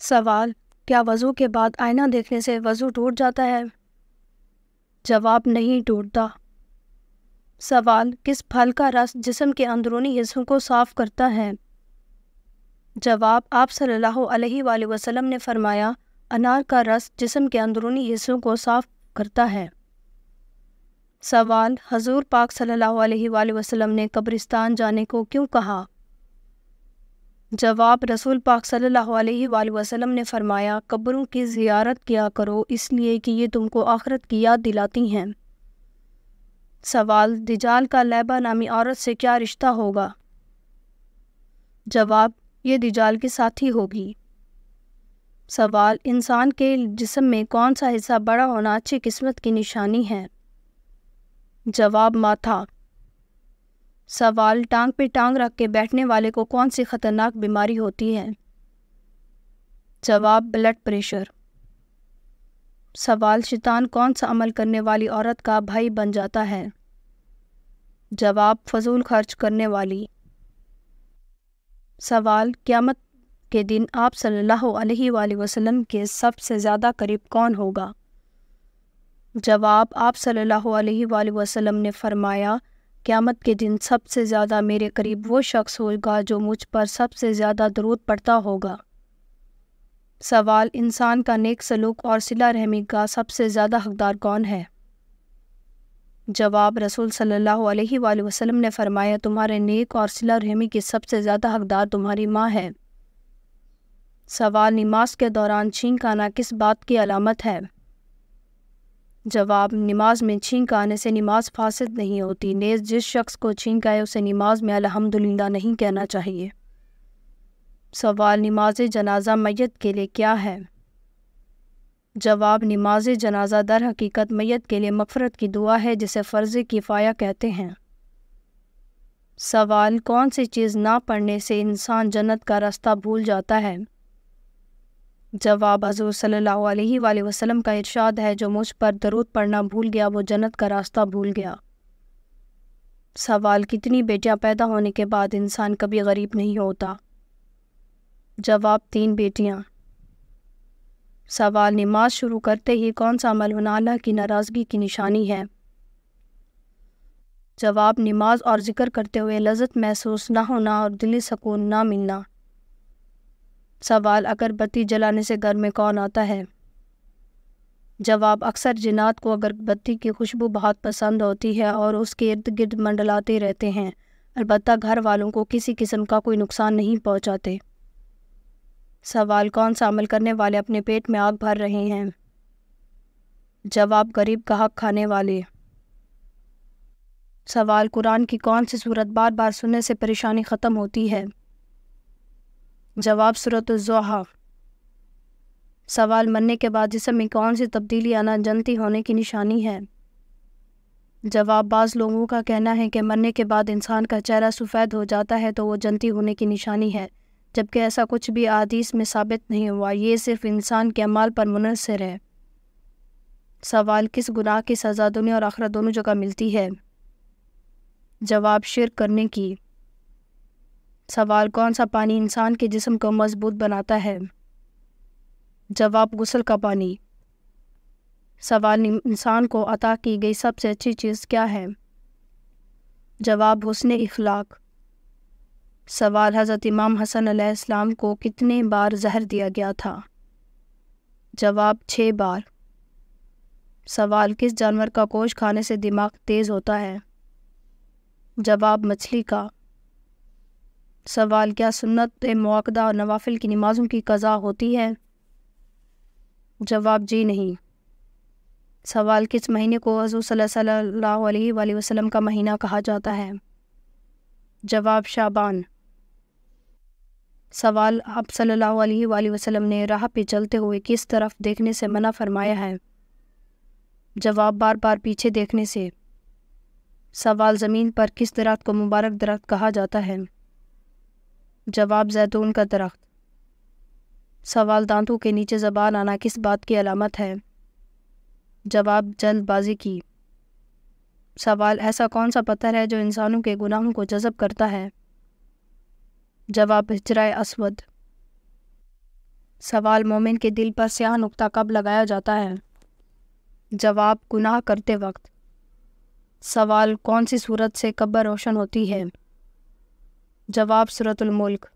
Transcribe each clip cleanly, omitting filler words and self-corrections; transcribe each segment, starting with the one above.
سوال: کیا وضو کے بعد آئینہ دیکھنے سے وضو ٹوٹ جاتا ہے؟ جواب: نہیں ٹوٹتا۔ سوال: کس پھل کا رس جسم کے اندرونی حصوں کو صاف کرتا ہے؟ جواب: آپ صلی اللہ علیہ وآلہ وسلم نے فرمایا، انار کا رس جسم کے اندرونی حصوں کو صاف کرتا ہے۔ سوال: حضور پاک صلی اللہ علیہ وآلہ وسلم نے قبرستان جانے کو کیوں کہا؟ جواب: رسول پاک صلی اللہ علیہ وآلہ وسلم نے فرمایا، قبروں کی زیارت کیا کرو، اس لیے کہ یہ تم کو آخرت کی یاد دلاتی ہیں۔ سوال: دجال کا لیبہ نامی عورت سے کیا رشتہ ہوگا؟ جواب: یہ دجال کی ساتھی ہوگی۔ سوال: انسان کے جسم میں کون سا حصہ بڑا ہونا اچھی قسمت کی نشانی ہے؟ جواب: ماتھا۔ سوال: ٹانگ پہ ٹانگ رکھ کے بیٹھنے والے کو کون سی خطرناک بیماری ہوتی ہے؟ جواب: بلڈ پریشر۔ سوال: شیطان کون سا عمل کرنے والی عورت کا بھائی بن جاتا ہے؟ جواب: فضول خرچ کرنے والی۔ سوال: قیامت کے دن آپ صلی اللہ علیہ وآلہ وسلم کے سب سے زیادہ قریب کون ہوگا؟ جواب: آپ صلی اللہ علیہ وآلہ وسلم نے فرمایا، قیامت کے دن سب سے زیادہ میرے قریب وہ شخص ہوگا جو مجھ پر سب سے زیادہ درود پڑھتا ہوگا۔ سوال: انسان کا نیک سلوک اور صلہ رحمی کا سب سے زیادہ حقدار کون ہے؟ جواب: رسول صلی اللہ علیہ وآلہ وسلم نے فرمایا، تمہارے نیک اور صلہ رحمی کی سب سے زیادہ حقدار تمہاری ماں ہے۔ سوال: نماز کے دوران چھینک آنا کس بات کی علامت ہے؟ جواب: نماز میں چھینک آنے سے نماز فاسد نہیں ہوتی، نیز جس شخص کو چھینک آئے اسے نماز میں الحمدللہ نہیں کہنا چاہیے۔ سوال: نماز جنازہ میت کے لیے کیا ہے؟ جواب: نماز جنازہ در حقیقت میت کے لیے مغفرت کی دعا ہے، جسے فرض کفایہ کہتے ہیں۔ سوال: کون سی چیز نہ پڑھنے سے انسان جنت کا راستہ بھول جاتا ہے؟ جواب: حضور صلی اللہ علیہ وآلہ وسلم کا ارشاد ہے، جو مجھ پر درود پڑھنا بھول گیا وہ جنت کا راستہ بھول گیا۔ سوال: کتنی بیٹیاں پیدا ہونے کے بعد انسان کبھی غریب نہیں ہوتا؟ جواب: 3 بیٹیاں۔ سوال: نماز شروع کرتے ہی کون سا عمل ہونا اللہ کی ناراضگی کی نشانی ہے؟ جواب: نماز اور ذکر کرتے ہوئے لذت محسوس نہ ہونا اور دلی سکون نہ ملنا۔ سوال: اگر بتی جلانے سے گھر میں کون آتا ہے؟ جواب: اکثر جنات کو اگر بتی کی خوشبو بہت پسند ہوتی ہے اور اس کے ارد گرد منڈلاتے رہتے ہیں، البتہ گھر والوں کو کسی قسم کا کوئی نقصان نہیں پہنچاتے۔ سوال: کون سا عمل کرنے والے اپنے پیٹ میں آگ بھر رہے ہیں؟ جواب: غریب کا حق کھانے والے۔ سوال: قرآن کی کون سی سورت بار بار سننے سے پریشانی ختم ہوتی ہے؟ جواب: سورۃ الضحیٰ۔ سوال: مرنے کے بعد جسم میں کون سی تبدیلی آنا جنتی ہونے کی نشانی ہے؟ جواب: بعض لوگوں کا کہنا ہے کہ مرنے کے بعد انسان کا چہرہ سفید ہو جاتا ہے تو وہ جنتی ہونے کی نشانی ہے، جبکہ ایسا کچھ بھی احادیث میں ثابت نہیں ہوا، یہ صرف انسان کے اعمال پر منحصر ہے۔ سوال: کس گناہ کی سزا دنیا اور آخرت دونوں جگہ ملتی ہے؟ جواب: شرک کرنے کی۔ سوال: کون سا پانی انسان کے جسم کو مضبوط بناتا ہے؟ جواب: غسل کا پانی۔ سوال: انسان کو عطا کی گئی سب سے اچھی چیز کیا ہے؟ جواب: حسن اخلاق۔ سوال: حضرت امام حسن علیہ السلام کو کتنے بار زہر دیا گیا تھا؟ جواب: 6 بار۔ سوال: کس جانور کا گوشت کھانے سے دماغ تیز ہوتا ہے؟ جواب: مچھلی کا۔ سوال: کیا سنت مؤکدہ اور نوافل کی نمازوں کی قضا ہوتی ہے؟ جواب: جی نہیں۔ سوال: کس مہینے کو حضور صلی اللہ علیہ وآلہ وسلم کا مہینہ کہا جاتا ہے؟ جواب: شعبان۔ سوال: آپ صلی اللہ علیہ وآلہ وسلم نے راہ پہ چلتے ہوئے کس طرف دیکھنے سے منع فرمایا ہے؟ جواب: بار بار پیچھے دیکھنے سے۔ سوال: زمین پر کس درخت کو مبارک درخت کہا جاتا ہے؟ جواب: زیتون کا درخت۔ سوال: دانتوں کے نیچے زبان آنا کس بات کی علامت ہے؟ جواب: جلد بازی کی۔ سوال: ایسا کون سا پتھر ہے جو انسانوں کے گناہوں کو جذب کرتا ہے؟ جواب: حجرہ اسود۔ سوال مومن کے دل پر سیاہ نقطہ کب لگایا جاتا ہے؟ جواب گناہ کرتے وقت۔ سوال کون سی صورت سے قبر روشن ہوتی ہے؟ جواب سورۃ الملک۔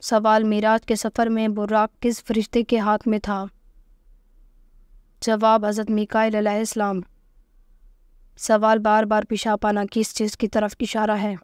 سوال معراج کے سفر میں براق کس فرشتے کے ہاتھ میں تھا؟ جواب حضرت میکائیل علیہ السلام۔ سوال بار بار پیشاب آنا کس چیز کی طرف اشارہ ہے؟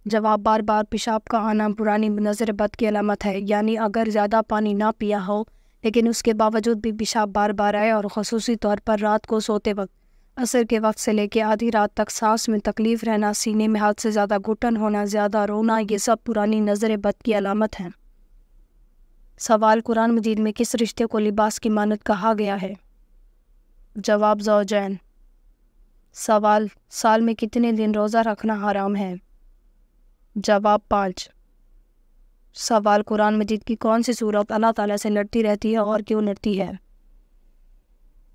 جواب بار بار پیشاب کا آنا پرانی نظر بد کی علامت ہے، یعنی اگر زیادہ پانی نہ پیا ہو لیکن اس کے باوجود بھی پیشاب بار بار آئے، اور خصوصی طور پر رات کو سوتے وقت، عصر کے وقت سے لے کے آدھی رات تک سانس میں تکلیف رہنا، سینے میں حد سے زیادہ گھٹن ہونا، زیادہ رونا، یہ سب پرانی نظر بد کی علامت ہیں۔ سوال قرآن مجید میں کس رشتے کو لباس کی مانند کہا گیا ہے؟ جواب زوجین۔ سوال سال میں کتنے دن روزہ رکھنا حرام ہے؟ جواب 5۔ سوال قرآن مجید کی کون سی صورت اللہ تعالیٰ سے لڑتی رہتی ہے اور کیوں لڑتی ہے؟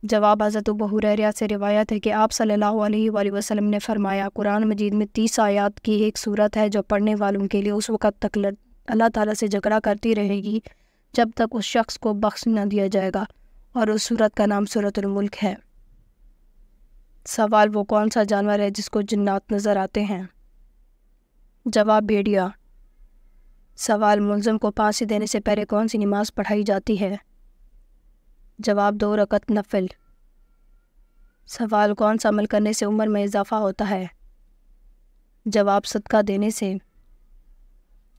جواب حضرت ابو ہریرہ سے روایت ہے کہ آپ صلی اللہ علیہ وآلہ وسلم نے فرمایا، قرآن مجید میں 30 آیات کی ایک صورت ہے جو پڑھنے والوں کے لیے اس وقت تک اللہ تعالیٰ سے جھگڑا کرتی رہے گی جب تک اس شخص کو بخش نہ دیا جائے گا، اور اس صورت کا نام سورۃ الملک ہے۔ سوال وہ کون سا جانور ہے جس کو جنات نظر آتے ہیں؟ جواب بھیڑیا۔ سوال ملزم کو پھانسی دینے سے پہلے کون سی نماز پڑھائی جاتی ہے؟ جواب 2 رکعت نفل۔ سوال کون سا عمل کرنے سے عمر میں اضافہ ہوتا ہے؟ جواب صدقہ دینے سے۔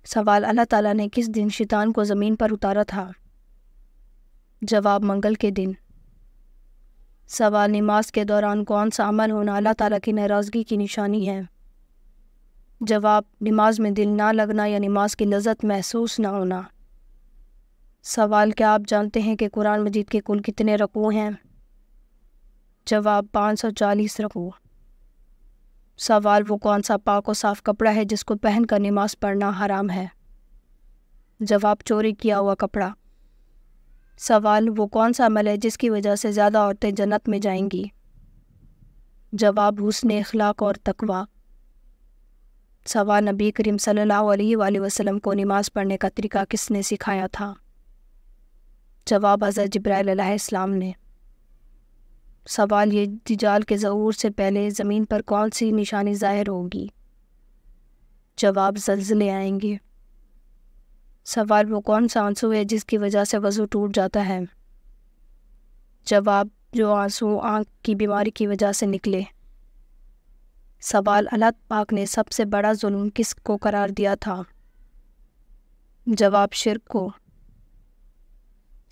سوال اللہ تعالیٰ نے کس دن شیطان کو زمین پر اتارا تھا؟ جواب منگل کے دن۔ سوال نماز کے دوران کون سا عمل ہونا اللہ تعالیٰ کی ناراضگی کی نشانی ہے؟ جواب نماز میں دل نہ لگنا یا نماز کی لذت محسوس نہ ہونا۔ سوال کیا آپ جانتے ہیں کہ قرآن مجید کے کل کتنے رکوع ہیں؟ جواب 540 رکوع۔ سوال وہ کون سا پاک و صاف کپڑا ہے جس کو پہن کر نماز پڑھنا حرام ہے؟ جواب چوری کیا ہوا کپڑا۔ سوال وہ کون سا عمل ہے جس کی وجہ سے زیادہ عورتیں جنت میں جائیں گی؟ جواب حسن اخلاق اور تقوی۔ سوال نبی کریم صلی اللہ علیہ وآلہ وسلم کو نماز پڑھنے کا طریقہ کس نے سکھایا تھا؟ جواب حضرت جبرائیل علیہ السلام نے۔ سوال یہ دجال کے ظہور سے پہلے زمین پر کون سی نشانی ظاہر ہوگی؟ جواب زلزلے آئیں گے۔ سوال وہ کون سا آنسو ہے جس کی وجہ سے وضو ٹوٹ جاتا ہے؟ جواب جو آنسو آنکھ کی بیماری کی وجہ سے نکلے۔ سوال اللہ پاک نے سب سے بڑا ظلم کس کو قرار دیا تھا؟ جواب شرک کو۔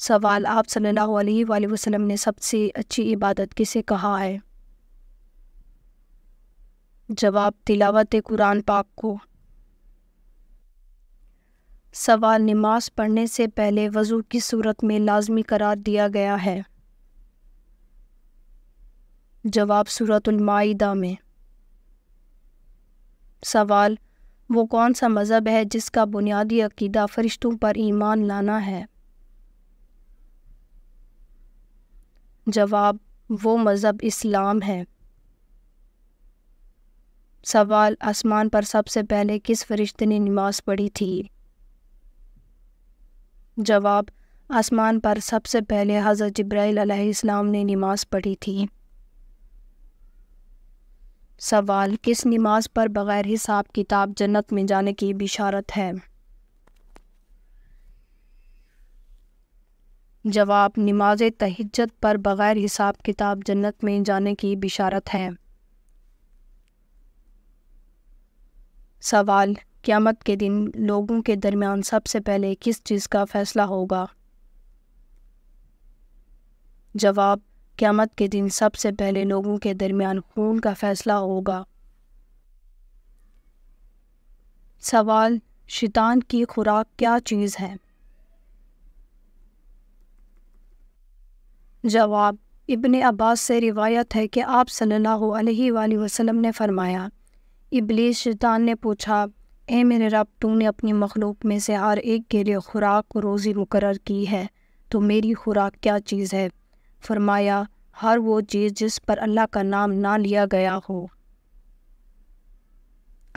سوال آپ صلی اللہ علیہ وآلہ وسلم نے سب سے اچھی عبادت کسے کہا ہے؟ جواب تلاوت قرآن پاک کو۔ سوال نماز پڑھنے سے پہلے وضو کس صورت میں لازمی قرار دیا گیا ہے؟ جواب سورۃ المائدہ میں۔ سوال وہ کون سا مذہب ہے جس کا بنیادی عقیدہ فرشتوں پر ایمان لانا ہے؟ جواب وہ مذہب اسلام ہے۔ سوال آسمان پر سب سے پہلے کس فرشتے نے نماز پڑھی تھی؟ جواب آسمان پر سب سے پہلے حضرت جبرائیل علیہ السلام نے نماز پڑھی تھی۔ سوال کس نماز پر بغیر حساب کتاب جنت میں جانے کی بشارت ہے؟ جواب نماز تہجد پر بغیر حساب کتاب جنت میں جانے کی بشارت ہے۔ سوال قیامت کے دن لوگوں کے درمیان سب سے پہلے کس چیز کا فیصلہ ہوگا؟ جواب قیامت کے دن سب سے پہلے لوگوں کے درمیان خون کا فیصلہ ہوگا۔ سوال شیطان کی خوراک کیا چیز ہے؟ جواب ابن عباس سے روایت ہے کہ آپ صلی اللہ علیہ وآلہ وسلم نے فرمایا، ابلیس شیطان نے پوچھا، اے میرے رب، تو نے اپنی مخلوق میں سے ہر ایک کے لیے خوراک و روزی مقرر کی ہے، تو میری خوراک کیا چیز ہے؟ فرمایا، ہر وہ چیز جس پر اللہ کا نام نہ لیا گیا ہو۔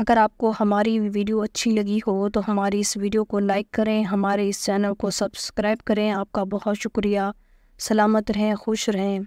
اگر آپ کو ہماری ویڈیو اچھی لگی ہو تو ہماری اس ویڈیو کو لائک کریں، ہمارے اس چینل کو سبسکرائب کریں۔ آپ کا بہت شکریہ۔ سلامت رہیں، خوش رہیں۔